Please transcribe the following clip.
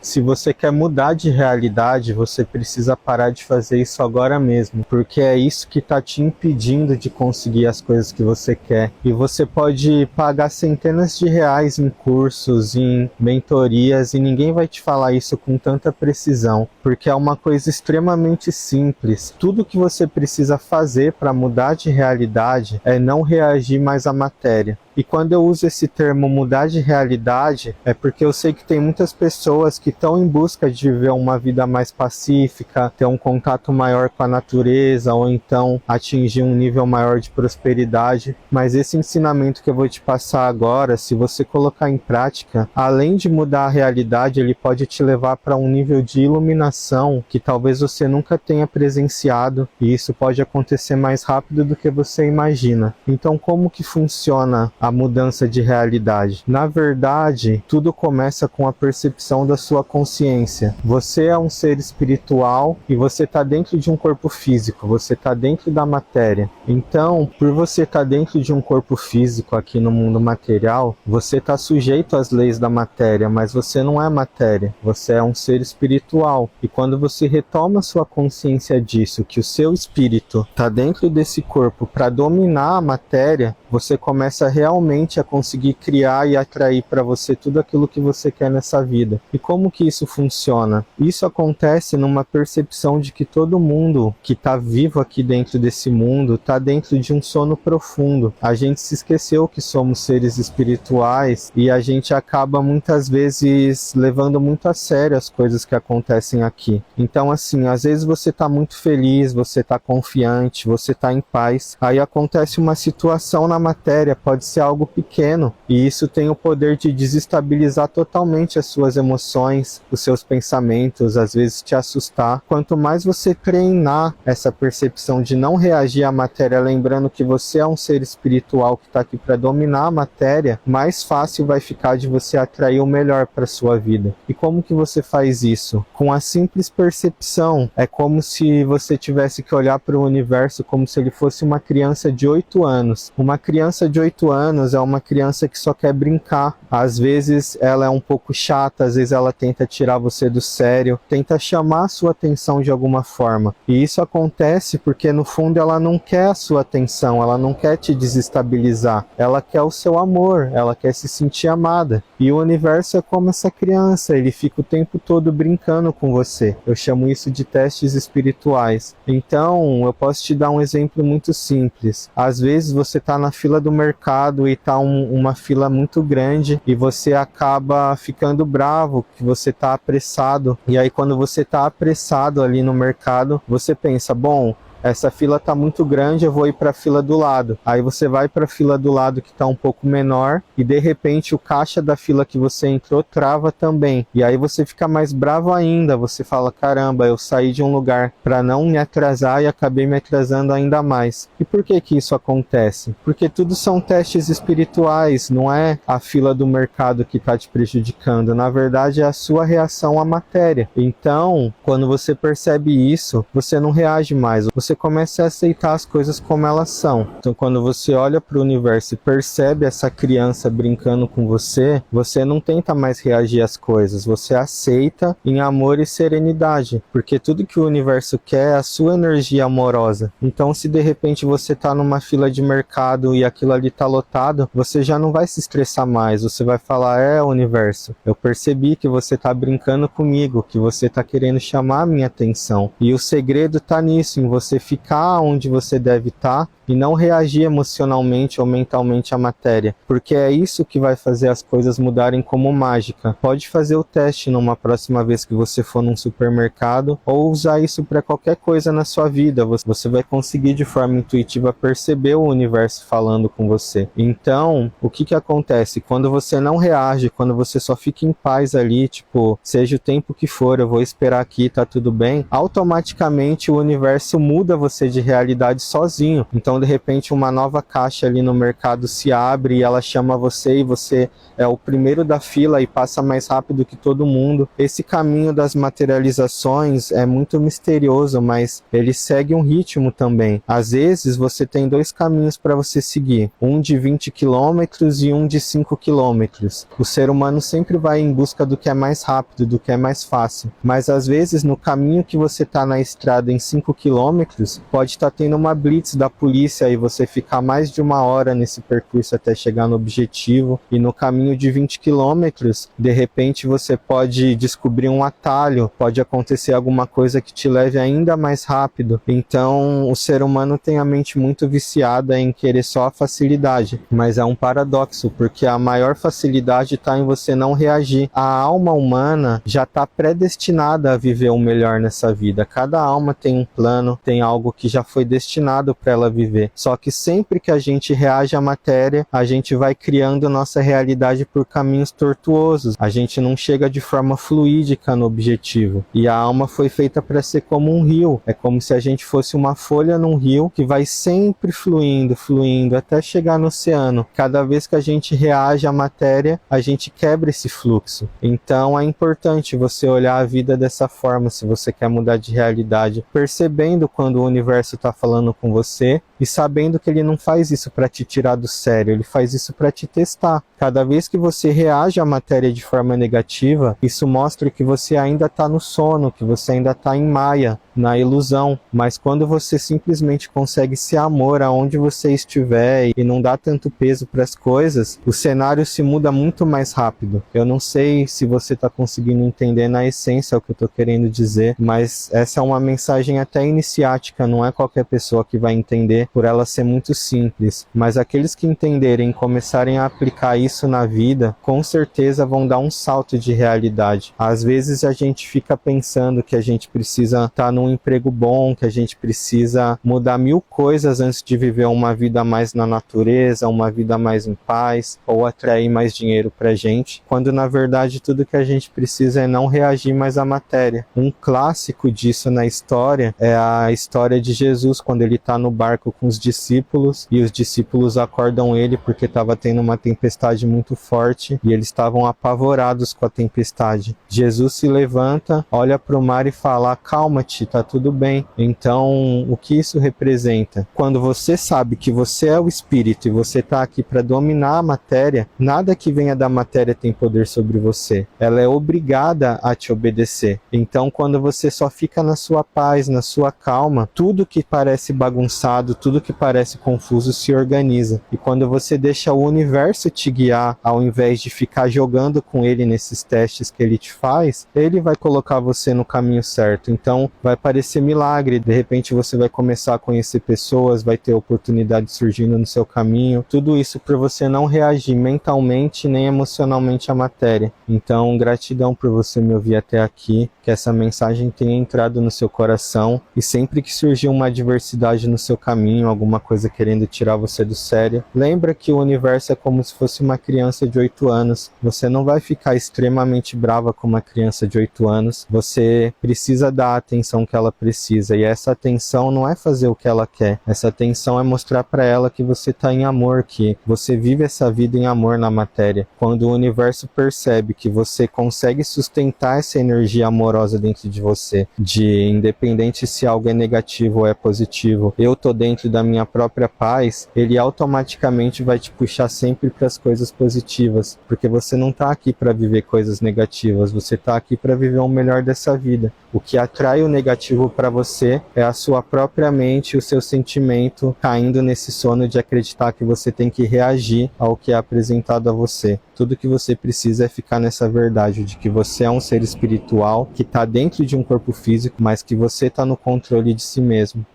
Se você quer mudar de realidade, você precisa parar de fazer isso agora mesmo, porque é isso que está te impedindo de conseguir as coisas que você quer. E você pode pagar centenas de reais em cursos, em mentorias, e ninguém vai te falar isso com tanta precisão, porque é uma coisa extremamente simples. Tudo que você precisa fazer para mudar de realidade é não reagir mais à matéria. E quando eu uso esse termo mudar de realidade, é porque eu sei que tem muitas pessoas que estão em busca de viver uma vida mais pacífica, ter um contato maior com a natureza, ou então atingir um nível maior de prosperidade. Mas esse ensinamento que eu vou te passar agora, se você colocar em prática, além de mudar a realidade, ele pode te levar para um nível de iluminação que talvez você nunca tenha presenciado, e isso pode acontecer mais rápido do que você imagina. Então, como que funciona a mudança de realidade? Na verdade, tudo começa com a percepção da sua consciência. Você é um ser espiritual e você está dentro de um corpo físico, você está dentro da matéria. Então, por você estar dentro de um corpo físico aqui no mundo material, você está sujeito às leis da matéria, mas você não é matéria, você é um ser espiritual. E quando você retoma sua consciência disso, que o seu espírito está dentro desse corpo para dominar a matéria, você começa realmente a conseguir criar e atrair para você tudo aquilo que você quer nessa vida. E como que isso funciona? Isso acontece numa percepção de que todo mundo que está vivo aqui dentro desse mundo está dentro de um sono profundo. A gente se esqueceu que somos seres espirituais e a gente acaba muitas vezes levando muito a sério as coisas que acontecem aqui. Então, assim, às vezes você está muito feliz, você está confiante, você está em paz, aí acontece uma situação na matéria, pode ser algo pequeno, e isso tem o poder de desestabilizar totalmente as suas emoções, os seus pensamentos, às vezes te assustar. Quanto mais você treinar essa percepção de não reagir à matéria, lembrando que você é um ser espiritual que está aqui para dominar a matéria, mais fácil vai ficar de você atrair o melhor para sua vida. E como que você faz isso? Com a simples percepção. É como se você tivesse que olhar para o universo como se ele fosse uma criança de 8 anos. Uma criança de 8 anos é uma criança que só quer brincar. Às vezes ela é um pouco chata, às vezes ela tenta tirar você do sério, tenta chamar a sua atenção de alguma forma. E isso acontece porque no fundo ela não quer a sua atenção, ela não quer te desestabilizar, ela quer o seu amor, ela quer se sentir amada. E o universo é como essa criança, ele fica o tempo todo brincando com você. Eu chamo isso de testes espirituais. Então, eu posso te dar um exemplo muito simples. Às vezes você está na fila do mercado e está uma fila muito grande e você acaba ficando bravo, que você está apressado. E aí quando você está apressado ali no mercado, você pensa, bom, essa fila está muito grande, eu vou ir para a fila do lado. Aí você vai para a fila do lado que está um pouco menor e de repente o caixa da fila que você entrou trava também. E aí você fica mais bravo ainda, você fala, caramba, eu saí de um lugar para não me atrasar e acabei me atrasando ainda mais. E por que que isso acontece? Porque tudo são testes espirituais, não é a fila do mercado que está te prejudicando. Na verdade é a sua reação à matéria. Então, quando você percebe isso, você não reage mais. Você começa a aceitar as coisas como elas são. Então, quando você olha para o universo e percebe essa criança brincando com você, você não tenta mais reagir às coisas, você aceita em amor e serenidade, porque tudo que o universo quer é a sua energia amorosa. Então, se de repente você está numa fila de mercado e aquilo ali está lotado, você já não vai se estressar mais, você vai falar, universo, eu percebi que você está brincando comigo, que você está querendo chamar a minha atenção. E o segredo está nisso, em você ficar onde você deve estar e não reagir emocionalmente ou mentalmente à matéria, porque é isso que vai fazer as coisas mudarem como mágica. Pode fazer o teste numa próxima vez que você for num supermercado ou usar isso para qualquer coisa na sua vida. Você vai conseguir de forma intuitiva perceber o universo falando com você. Então, o que acontece? Quando você não reage, quando você só fica em paz ali, tipo, seja o tempo que for, eu vou esperar aqui, tá tudo bem, automaticamente o universo muda muda você de realidade sozinho. Então, de repente, uma nova caixa ali no mercado se abre e ela chama você e você é o primeiro da fila e passa mais rápido que todo mundo. Esse caminho das materializações é muito misterioso, mas ele segue um ritmo também. Às vezes, você tem dois caminhos para você seguir, um de 20 quilômetros e um de 5 quilômetros. O ser humano sempre vai em busca do que é mais rápido, do que é mais fácil. Mas às vezes, no caminho que você está na estrada em 5 quilômetros, pode estar tendo uma blitz da polícia e você ficar mais de 1 hora nesse percurso até chegar no objetivo. E no caminho de 20 quilômetros, de repente você pode descobrir um atalho, pode acontecer alguma coisa que te leve ainda mais rápido. Então, o ser humano tem a mente muito viciada em querer só a facilidade. Mas é um paradoxo, porque a maior facilidade está em você não reagir. A alma humana já está predestinada a viver o melhor nessa vida. Cada alma tem um plano, tem algo que já foi destinado para ela viver. Só que sempre que a gente reage à matéria, a gente vai criando nossa realidade por caminhos tortuosos. A gente não chega de forma fluídica no objetivo. E a alma foi feita para ser como um rio. É como se a gente fosse uma folha num rio que vai sempre fluindo, fluindo, até chegar no oceano. Cada vez que a gente reage à matéria, a gente quebra esse fluxo. Então é importante você olhar a vida dessa forma, se você quer mudar de realidade, percebendo quando o universo está falando com você e sabendo que ele não faz isso para te tirar do sério, ele faz isso para te testar. Cada vez que você reage à matéria de forma negativa, isso mostra que você ainda está no sono, que você ainda está em maia, na ilusão. Mas quando você simplesmente consegue ser amor aonde você estiver e não dá tanto peso para as coisas, o cenário se muda muito mais rápido. Eu não sei se você está conseguindo entender na essência o que eu estou querendo dizer, mas essa é uma mensagem até iniciática, não é qualquer pessoa que vai entender por ela ser muito simples. Mas aqueles que entenderem e começarem a aplicar isso na vida, com certeza vão dar um salto de realidade. Às vezes a gente fica pensando que a gente precisa estar num emprego bom, que a gente precisa mudar 1000 coisas antes de viver uma vida mais na natureza, uma vida mais em paz, ou atrair mais dinheiro pra gente, quando na verdade tudo que a gente precisa é não reagir mais à matéria. Um clássico disso na história é a história de Jesus, quando ele está no barco com os discípulos, e os discípulos acordam ele porque estava tendo uma tempestade muito forte, e eles estavam apavorados com a tempestade. Jesus se levanta, olha para o mar e fala: calma-te, tá tudo bem. Então, o que isso representa? Quando você sabe que você é o espírito e você está aqui para dominar a matéria, nada que venha da matéria tem poder sobre você. Ela é obrigada a te obedecer. Então, quando você só fica na sua paz, na sua calma, tudo que parece bagunçado, tudo que parece confuso se organiza. E quando você deixa o universo te guiar, ao invés de ficar jogando com ele nesses testes que ele te faz, ele vai colocar você no caminho certo. Então, vai parecer milagre. De repente, você vai começar a conhecer pessoas, vai ter oportunidades surgindo no seu caminho. Tudo isso por você não reagir mentalmente nem emocionalmente à matéria. Então, gratidão por você me ouvir até aqui. Que essa mensagem tenha entrado no seu coração. E sempre que surgir uma adversidade no seu caminho, alguma coisa querendo tirar você do sério, lembra que o universo é como se fosse uma criança de 8 anos. Você não vai ficar extremamente brava com uma criança de 8 anos. Você precisa dar a atenção que ela precisa. E essa atenção não é fazer o que ela quer. Essa atenção é mostrar para ela que você está em amor, que você vive essa vida em amor na matéria. Quando o universo percebe que você consegue sustentar essa energia amorosa dentro de você, de independente se algo é negativo ou é positivo, eu tô dentro da minha própria paz, ele automaticamente vai te puxar sempre para as coisas positivas, porque você não tá aqui para viver coisas negativas, você tá aqui para viver o melhor dessa vida. O que atrai o negativo para você é a sua própria mente, o seu sentimento caindo nesse sono de acreditar que você tem que reagir ao que é apresentado a você. Tudo que você precisa é ficar nessa verdade de que você é um ser espiritual que está dentro de um corpo físico, mas que você está no controle de si mesmo.